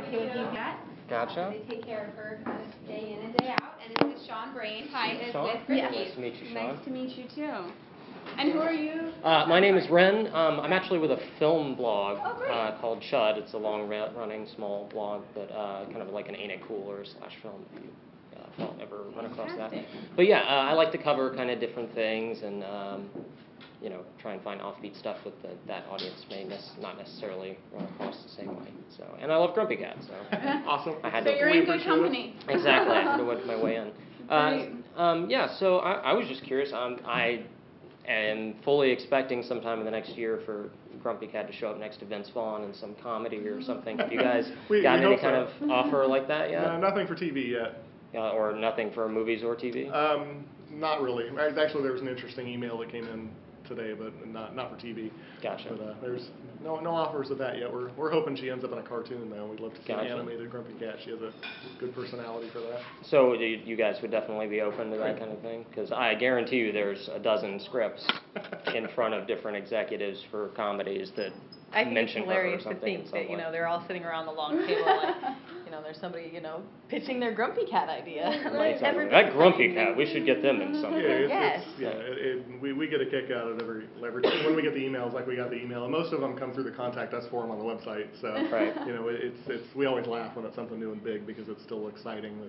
here with you, Matt. Gotcha. They take care of her day in and day out. And this is Sean Bryan. Hi, is with Chris. Yeah. Nice to meet you, Sean. Nice to meet you, too. And who are you? My name is Renn. I'm actually with a film blog called Chud. It's a long-running, small blog, but kind of like an Ain't It Cooler / film, if you ever run across that. But yeah, I like to cover kind of different things and, you know, try and find offbeat stuff with that audience may not necessarily run across the same way. So, and I love Grumpy Cat, so awesome. So you're in good company. Exactly, I had to work my way in. Yeah, so I was just curious. I am fully expecting sometime in the next year for Grumpy Cat to show up next to Vince Vaughn in some comedy or something. Have you guys got any kind of offer like that yet? Nothing for TV yet. Or nothing for movies or TV? Not really. Actually, there was an interesting email that came in today, but not for TV. Gotcha. But there's no offers of that yet. We're hoping she ends up in a cartoon though. We'd love to see an animated Grumpy Cat. She has a good personality for that. So you guys would definitely be open to that kind of thing? Because I guarantee you there's a dozen scripts in front of different executives for comedies that mention her or something. I think it's hilarious to think that, you know, they're all sitting around the long table and, you know, there's somebody, you know, pitching their Grumpy Cat idea. Right, exactly. That Grumpy Cat, we should get them in something. We get a kick out of every when we get the emails, like we got the email, and most of them come through the contact us form on the website. So you know, we always laugh when it's something new and big because it's still exciting.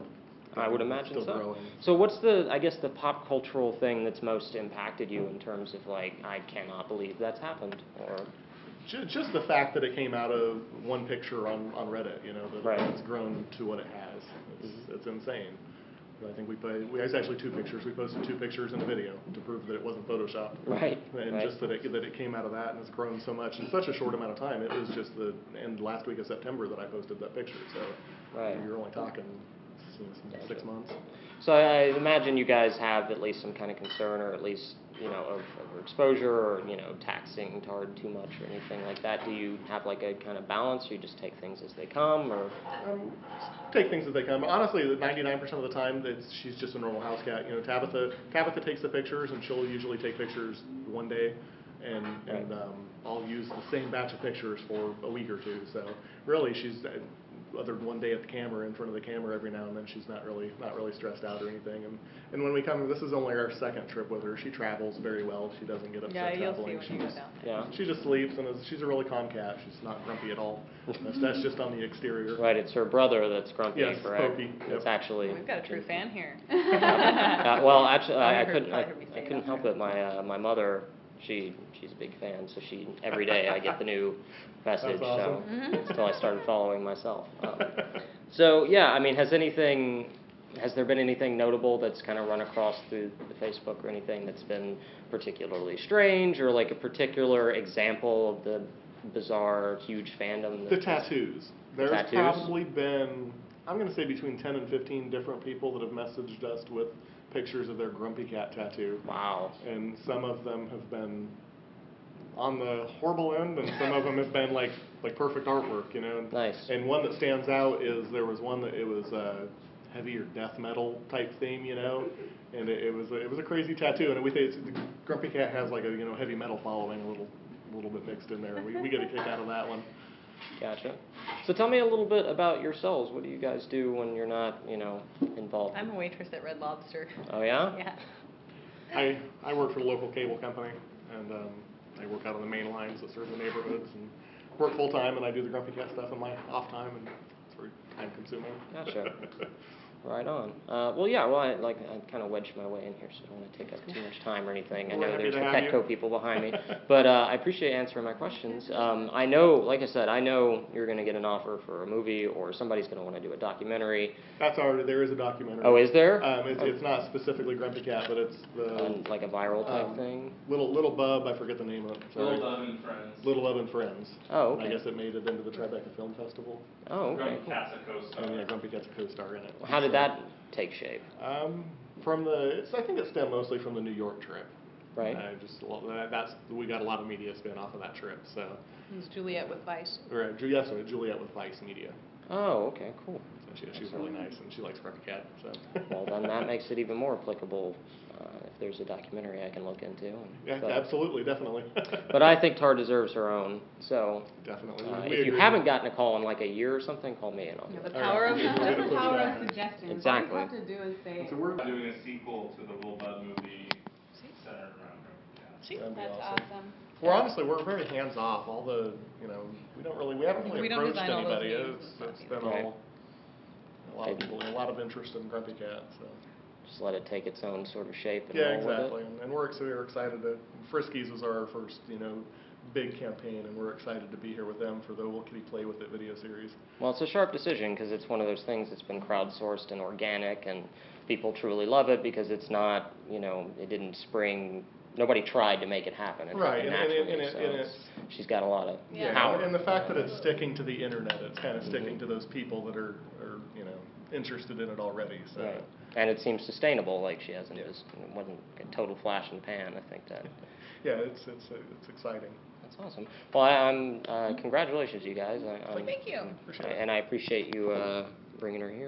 I would imagine still so. Growing. So what's I guess the pop cultural thing that's most impacted you in terms of like, I cannot believe that's happened, or? Just the fact that it came out of one picture on Reddit, you know, that it's grown to what it has. It's insane. I think it's actually 2 pictures. We posted 2 pictures and a video to prove that it wasn't Photoshopped. And just that it came out of that and it's grown so much in such a short amount of time. It was just the end last week of September that I posted that picture. So you're only talking 6 months. So I imagine you guys have at least some kind of concern, or at least, you know, of exposure, or, you know, taxing Tard too much or anything like that. Do you have like a kind of balance, or you just take things as they come, or? Take things as they come. Honestly, 99% of the time, she's just a normal house cat. You know, Tabitha takes the pictures, and she'll usually take pictures one day, and I'll use the same batch of pictures for a week or 2. So really, she's other than one day at the camera, in front of the camera every now and then, she's not really stressed out or anything. And when we come, this is only our 2nd trip with her. She travels very well. She doesn't get upset traveling. She just sleeps, and she's a really calm cat. She's not grumpy at all. That's just on the exterior. Right, it's her brother that's grumpy, correct? Pokey. It's actually. We've got a true fan here. Well, actually, I couldn't help it. My mother, she's a big fan, so every day I get the new message. That's awesome. So until I started following myself. So yeah, I mean, has there been anything notable that's kind of run across through the Facebook or anything that's been particularly strange, or like a particular example of the bizarre, huge fandom? The tattoos. There's probably been, I'm going to say, between 10 and 15 different people that have messaged us with pictures of their Grumpy Cat tattoo. Wow. And some of them have been on the horrible end, and some of them have been like perfect artwork, you know. Nice. And one that stands out is there was one that it was a heavier death metal type theme, you know, and it was a crazy tattoo. And we think the Grumpy Cat has like a heavy metal following, a little bit mixed in there. And we get a kick out of that one. Gotcha. So tell me a little bit about yourselves. What do you guys do when you're not, involved? I'm a waitress at Red Lobster. Oh, yeah? Yeah. I work for a local cable company, and I work out on the main lines that serve the neighborhoods, and work full time, and I do the Grumpy Cat stuff in my off time, and it's very time consuming. Gotcha. Right on. I kind of wedged my way in here, so I don't want to take up too much time or anything. I know there's the Petco people behind me, but I appreciate answering my questions. I know, like I said, you're going to get an offer for a movie, or somebody's going to want to do a documentary. There is a documentary. Oh, is there? It's not specifically Grumpy Cat, but it's like a viral type thing. Little Bub, I forget the name of it. Little Bub and Friends. Little Bub and Friends. Oh, okay. I guess it made it into the Tribeca Film Festival. Oh, okay. Grumpy Cat's a co-star. And Grumpy Cat's a co-star in it. How did that take shape? I think it stemmed mostly from the New York trip. Right. We got a lot of media spin off of that trip. So. It was Juliet with Vice. Right. Juliet with Vice Media. Oh, okay, cool. So she's really nice, and she likes Grumpy Cat. So. Well, then that makes it even more applicable if there's a documentary I can look into. Yeah, But, absolutely, definitely. but I think Tar deserves her own. So Definitely. We if you agree. haven't gotten a call in like a year or something, call me and I'll do Yeah, it. the power of Yeah. That's the Push power back. of suggestions. Exactly. All you have to do is say, So we're Doing a sequel to the Will Budd movie centered around her. Yeah. see, That'd be That's awesome. awesome. We're very hands off. All the, we haven't really We don't approached design all those anybody. names It's and stuff been either. all a lot of interest in Grumpy Cat. So. Just let it take its own sort of shape and Yeah, roll exactly. with it. And we're excited to. Friskies was our first, big campaign, and we're excited to be here with them for the Will Kitty Play With It video series. Well, it's a sharp decision because it's one of those things that's been crowdsourced and organic, and people truly love it because it's not, it didn't spring. Nobody tried to make it happen. It Right, happened and naturally, so she's got a lot of power. and the fact that it's sticking to the internet, it's kind of sticking to those people that are interested in it already. So. Right. And it seems sustainable, like she hasn't just, it wasn't a total flash in the pan, I think that. Yeah, it's exciting. That's awesome. Well, I'm congratulations, you guys. thank you. Appreciate it. And I appreciate you bringing her here.